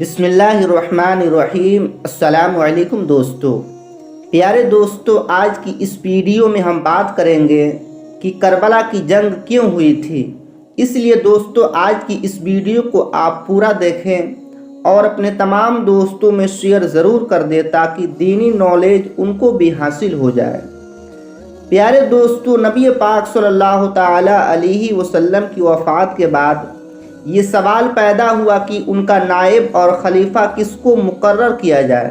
بسم اللہ الرحمن الرحیم۔ السلام علیکم دوستو۔ پیارے دوستو، آج کی اس ویڈیو میں ہم بات کریں گے کہ کربلا کی جنگ کیوں ہوئی تھی۔ اس لیے دوستو آج کی اس ویڈیو کو آپ پورا دیکھیں اور اپنے تمام دوستوں میں شیئر ضرور کر دیں تاکہ دینی نالج ان کو بھی حاصل ہو جائے۔ پیارے دوستو، نبی پاک صلی اللہ تعالی علیہ وسلم کی وفات کے بعد یہ سوال پیدا ہوا کہ ان کا نائب اور خلیفہ کس کو مقرر کیا جائے۔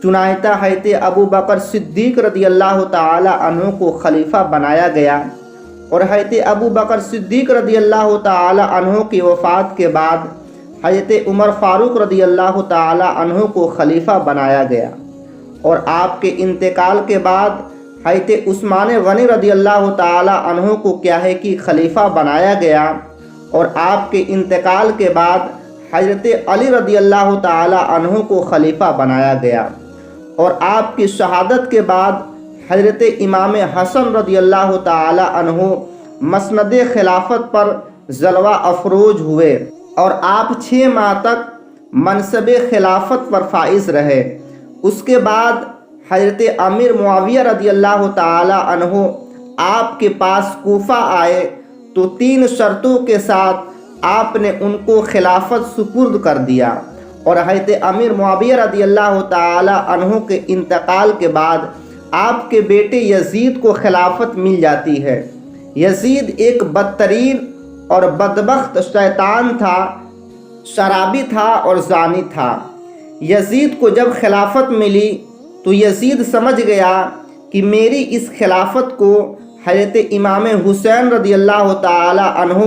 چنانچہ حضرت ابو بکر صدیق رضی اللہ تعالی عنہ کو خلیفہ بنایا گیا اور حضرت ابو بکر صدیق رضی اللہ تعالی عنہ کی وفات کے بعد حضرت عمر فاروق رضی اللہ تعالی عنہ کو خلیفہ بنایا گیا اور آپ کے انتقال کے بعد حضرت عثمان غنی رضی اللہ تعالی عنہ کو کیا ہے کہ خلیفہ بنایا گیا اور آپ کے انتقال کے بعد حضرت علی رضی اللہ تعالی عنہ کو خلیفہ بنایا گیا اور آپ کی شہادت کے بعد حضرت امام حسن رضی اللہ تعالی عنہ مسند خلافت پر جلوہ افروز ہوئے اور آپ 6 ماہ تک منصب خلافت پر فائز رہے۔ اس کے بعد حضرت امیر معاویہ رضی اللہ تعالی عنہ آپ کے پاس کوفہ آئے تو 3 شرطوں کے ساتھ آپ نے ان کو خلافت سپرد کر دیا اور حضرت امیر معاویہ رضی اللہ تعالی عنہ کے انتقال کے بعد آپ کے بیٹے یزید کو خلافت مل جاتی ہے۔ یزید ایک بدترین اور بدبخت شیطان تھا، شرابی تھا اور زانی تھا۔ یزید کو جب خلافت ملی تو یزید سمجھ گیا کہ میری اس خلافت کو حضرت امام حسین رضی اللہ تعالی عنہ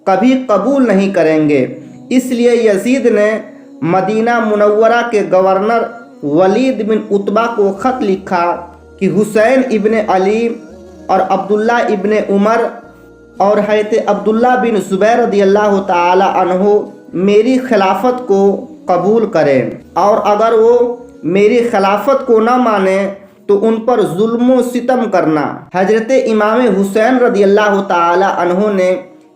کبھی قبول نہیں کریں گے۔ اس لیے یزید نے مدینہ منورہ کے گورنر ولید بن عتبہ کو خط لکھا کہ حسین ابن علی اور عبداللہ ابن عمر اور حضرت عبداللہ بن زبیر رضی اللہ تعالی عنہ میری خلافت کو قبول کریں اور اگر وہ میری خلافت کو نہ مانیں تو ان پر ظلم و ستم کرنا۔ حضرت امام حسین رضی اللہ تعالی عنہ نے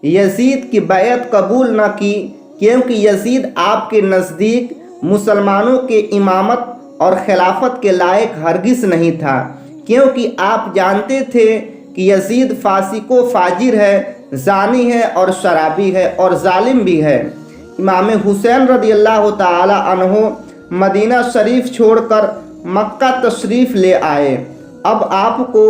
یزید کی بیعت قبول نہ کی کیونکہ یزید آپ کے نزدیک مسلمانوں کے امامت اور خلافت کے لائق ہرگز نہیں تھا، کیونکہ آپ جانتے تھے کہ یزید فاسق و فاجر ہے، زانی ہے اور شرابی ہے اور ظالم بھی ہے۔ امام حسین رضی اللہ تعالی عنہ مدینہ شریف چھوڑ کر مکہ تشریف لے آئے۔ اب آپ کو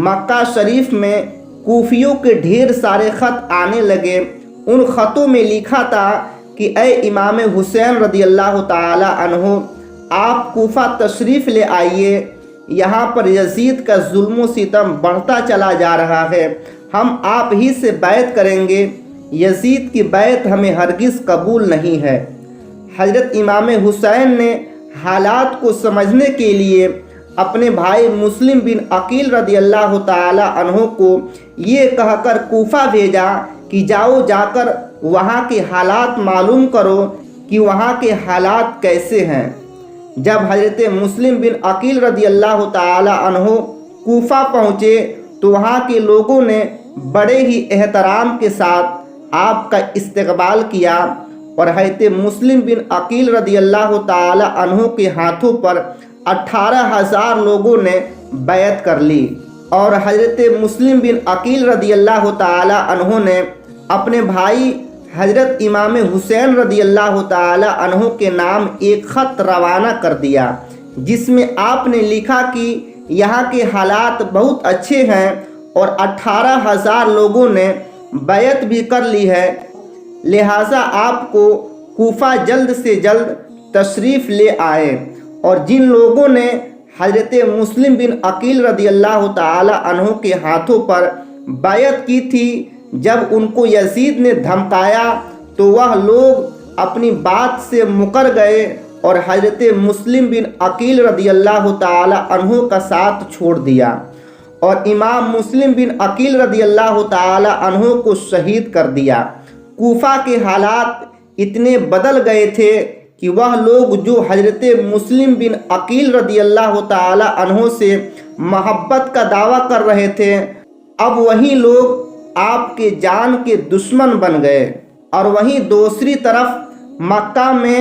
مکہ شریف میں کوفیوں کے ڈھیر سارے خط آنے لگے۔ ان خطوں میں لکھا تھا کہ اے امام حسین رضی اللہ تعالی عنہ، آپ کوفہ تشریف لے آئیے، یہاں پر یزید کا ظلم و ستم بڑھتا چلا جا رہا ہے، ہم آپ ہی سے بیعت کریں گے، یزید کی بیعت ہمیں ہرگز قبول نہیں ہے۔ حضرت امام حسین نے حالات کو سمجھنے کے لیے اپنے بھائی مسلم بن عقیل رضی اللہ تعالی عنہ کو یہ کہہ کر کوفہ بھیجا کہ جاؤ جا کر وہاں کے حالات معلوم کرو کہ وہاں کے حالات کیسے ہیں۔ جب حضرت مسلم بن عقیل رضی اللہ تعالی عنہ کوفہ پہنچے تو وہاں کے لوگوں نے بڑے ہی احترام کے ساتھ آپ کا استقبال کیا اور حضرت مسلم بن عقیل رضی اللہ تعالی عنہ کے ہاتھوں پر 18,000 لوگوں نے بیعت کر لی اور حضرت مسلم بن عقیل رضی اللہ تعالی عنہ نے اپنے بھائی حضرت امام حسین رضی اللہ تعالی عنہ کے نام ایک خط روانہ کر دیا جس میں آپ نے لکھا کہ یہاں کے حالات بہت اچھے ہیں اور 18,000 لوگوں نے بیعت بھی کر لی ہے، لہٰذا آپ کو کوفہ جلد سے جلد تشریف لے آئے۔ اور جن لوگوں نے حضرت مسلم بن عقیل رضی اللہ تعالی عنہ کے ہاتھوں پر بیعت کی تھی، جب ان کو یزید نے دھمکایا تو وہ لوگ اپنی بات سے مکر گئے اور حضرت مسلم بن عقیل رضی اللہ تعالی عنہ کا ساتھ چھوڑ دیا اور امام مسلم بن عقیل رضی اللہ تعالی عنہ کو شہید کر دیا۔ کوفہ کے حالات اتنے بدل گئے تھے کہ وہ لوگ جو حضرت مسلم بن عقیل رضی اللہ تعالی عنہ سے محبت کا دعویٰ کر رہے تھے، اب وہی لوگ آپ کے جان کے دشمن بن گئے۔ اور وہیں دوسری طرف مکہ میں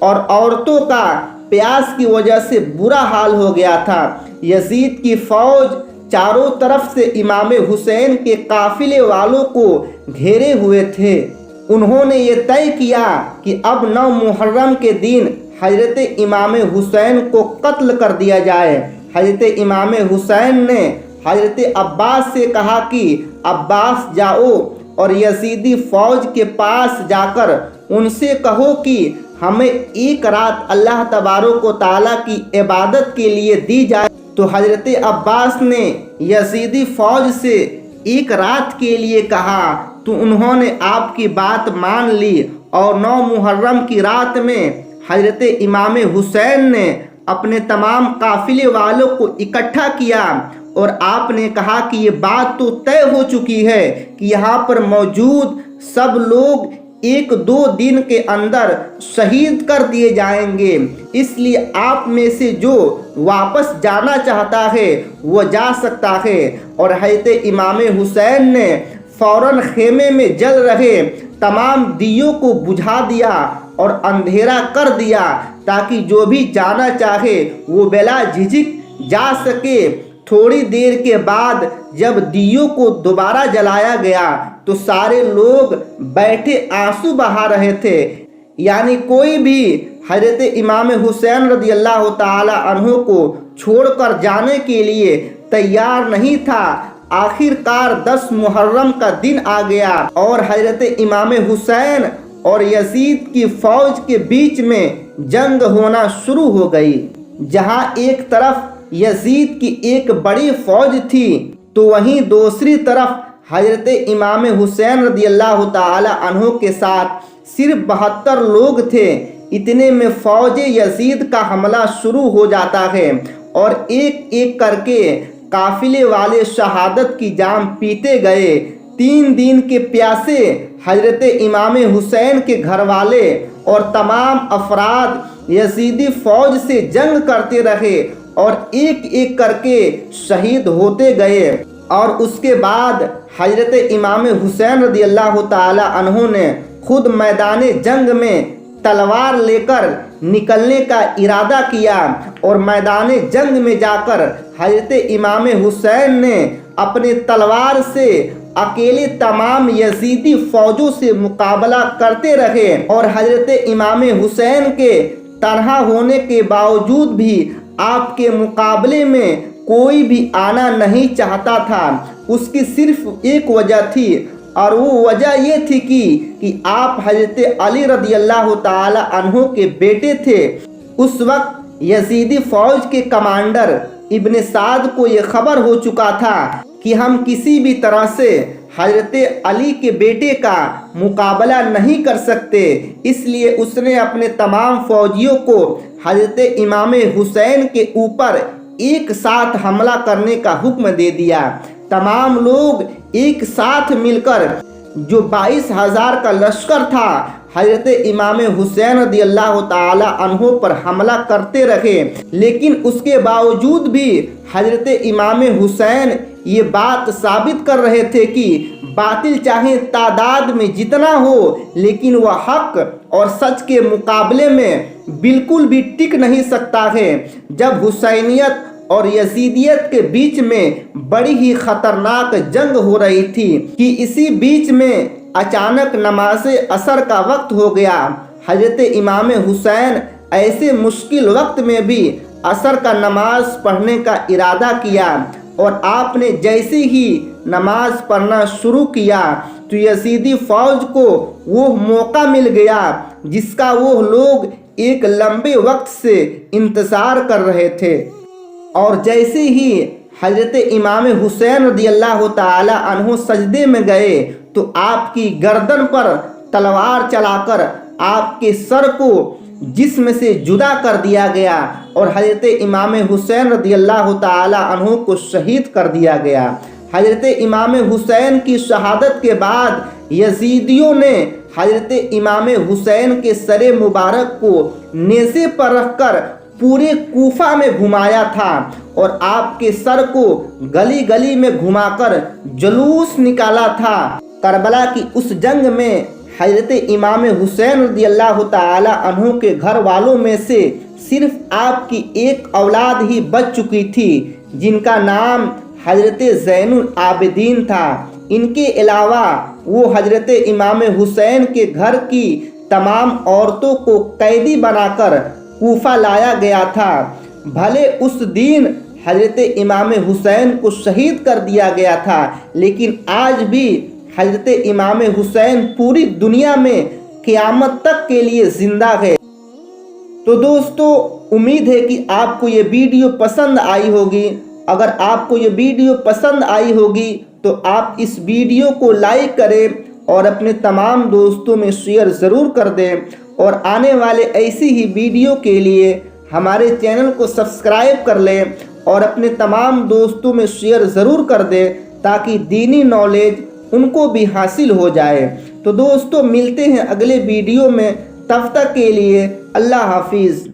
اور عورتوں کا پیاس کی وجہ سے برا حال ہو گیا تھا۔ یزید کی فوج چاروں طرف سے امام حسین کے قافلے والوں کو گھیرے ہوئے تھے۔ انہوں نے یہ طے کیا کہ اب 9 محرم کے دن حضرت امام حسین کو قتل کر دیا جائے۔ حضرت امام حسین نے حضرت عباس سے کہا کہ عباس جاؤ اور یزیدی فوج کے پاس جا کر ان سے کہو کہ ہمیں ایک رات اللہ تبارک و تعالیٰ کی عبادت کے لیے دی جائے۔ تو حضرت عباس نے یزیدی فوج سے ایک رات کے لیے کہا تو انہوں نے آپ کی بات مان لی، اور 9 محرم کی رات میں حضرت امام حسین نے اپنے تمام قافلے والوں کو اکٹھا کیا اور آپ نے کہا کہ یہ بات تو طے ہو چکی ہے کہ یہاں پر موجود سب لوگ 1-2 دن کے اندر شہید کر دیے جائیں گے، اس لیے آپ میں سے جو واپس جانا چاہتا ہے وہ جا سکتا ہے۔ اور حضرت امام حسین نے فوراً خیمے میں جل رہے تمام دیوں کو بجھا دیا اور اندھیرا کر دیا تاکہ جو بھی جانا چاہے وہ بلا جھجک جا سکے۔ تھوڑی دیر کے بعد جب دیوں کو دوبارہ جلایا گیا تو سارے لوگ بیٹھے آنسو بہا رہے تھے، یعنی کوئی بھی حضرت امام حسین رضی اللہ تعالی عنہ کو چھوڑ کر جانے کے لیے تیار نہیں تھا۔ آخر کار 10 محرم کا دن آ گیا اور حضرت امام حسین اور یزید کی فوج کے بیچ میں جنگ ہونا شروع ہو گئی۔ جہاں ایک طرف یزید کی ایک بڑی فوج تھی تو وہیں دوسری طرف حضرت امام حسین رضی اللہ تعالی عنہ کے ساتھ صرف 72 لوگ تھے۔ اتنے میں فوج یزید کا حملہ شروع ہو جاتا ہے اور ایک ایک کر کے قافلے والے شہادت کی جام پیتے گئے۔ 3 دن کے پیاسے حضرت امام حسین کے گھر والے اور تمام افراد یزیدی فوج سے جنگ کرتے رہے اور ایک ایک کر کے شہید ہوتے گئے۔ اور اس کے بعد حضرت امام حسین رضی اللہ تعالی عنہ نے خود میدان جنگ میں تلوار لے کر نکلنے کا ارادہ کیا اور میدان جنگ میں جا کر حضرت امام حسین نے اپنے تلوار سے اکیلے تمام یزیدی فوجوں سے مقابلہ کرتے رہے، اور حضرت امام حسین کے تنہا ہونے کے باوجود بھی آپ کے مقابلے میں کوئی بھی آنا نہیں چاہتا تھا۔ اس کی صرف ایک وجہ تھی اور وہ وجہ یہ تھی کہ آپ حضرت علی رضی اللہ تعالی عنہ کے بیٹے تھے۔ اس وقت یزیدی فوج کے کمانڈر ابن سعد کو یہ خبر ہو چکا تھا کہ ہم کسی بھی طرح سے حضرت علی کے بیٹے کا مقابلہ نہیں کر سکتے، اس لیے اس نے اپنے تمام فوجیوں کو حضرت امام حسین کے اوپر ایک ساتھ حملہ کرنے کا حکم دے دیا۔ تمام لوگ ایک ساتھ مل کر جو 22,000 کا لشکر تھا حضرت امام حسین رضی اللہ تعالی عنہ پر حملہ کرتے رہے، لیکن اس کے باوجود بھی حضرت امام حسین یہ بات ثابت کر رہے تھے کہ باطل چاہے تعداد میں جتنا ہو لیکن وہ حق اور سچ کے مقابلے میں بالکل بھی ٹک نہیں سکتا ہے۔ جب حسینیت اور یزیدیت کے بیچ میں بڑی ہی خطرناک جنگ ہو رہی تھی کہ اسی بیچ میں اچانک نماز عصر کا وقت ہو گیا۔ حضرت امام حسین ایسے مشکل وقت میں بھی عصر کا نماز پڑھنے کا ارادہ کیا، اور آپ نے جیسے ہی نماز پڑھنا شروع کیا تو یزیدی فوج کو وہ موقع مل گیا جس کا وہ لوگ ایک لمبے وقت سے انتظار کر رہے تھے۔ اور جیسے ہی حضرت امام حسین رضی اللہ تعالی عنہ سجدے میں گئے تو آپ کی گردن پر تلوار چلا کر آپ کے سر کو جسم سے جدا کر دیا گیا اور حضرت امام حسین رضی اللہ تعالی عنہ کو شہید کر دیا گیا۔ حضرت امام حسین کی شہادت کے بعد یزیدیوں نے حضرت امام حسین کے سر مبارک کو نیزے پر رکھ کر پورے کوفہ میں گھمایا تھا اور آپ کے سر کو گلی گلی میں گھما کر جلوس نکالا تھا۔ کربلا کی اس جنگ میں حضرت امام حسین رضی اللہ تعالی عنہ کے گھر والوں میں سے صرف آپ کی ایک اولاد ہی بچ چکی تھی، جن کا نام حضرت زین العابدین تھا۔ ان کے علاوہ وہ حضرت امام حسین کے گھر کی تمام عورتوں کو قیدی بنا کر کوفہ لایا گیا تھا۔ بھلے اس دن حضرت امام حسین کو شہید کر دیا گیا تھا، لیکن آج بھی حضرت امام حسین پوری دنیا میں قیامت تک کے لیے زندہ ہے۔ تو دوستو، امید ہے کہ آپ کو یہ ویڈیو پسند آئی ہوگی۔ اگر آپ کو یہ ویڈیو پسند آئی ہوگی تو آپ اس ویڈیو کو لائک کریں اور اپنے تمام دوستوں میں شیئر ضرور کر دیں، اور آنے والے ایسی ہی ویڈیو کے لیے ہمارے چینل کو سبسکرائب کر لیں اور اپنے تمام دوستوں میں شیئر ضرور کر دیں تاکہ دینی نالج ان کو بھی حاصل ہو جائے۔ تو دوستو، ملتے ہیں اگلے ویڈیو میں، تب تک کے لیے اللہ حافظ۔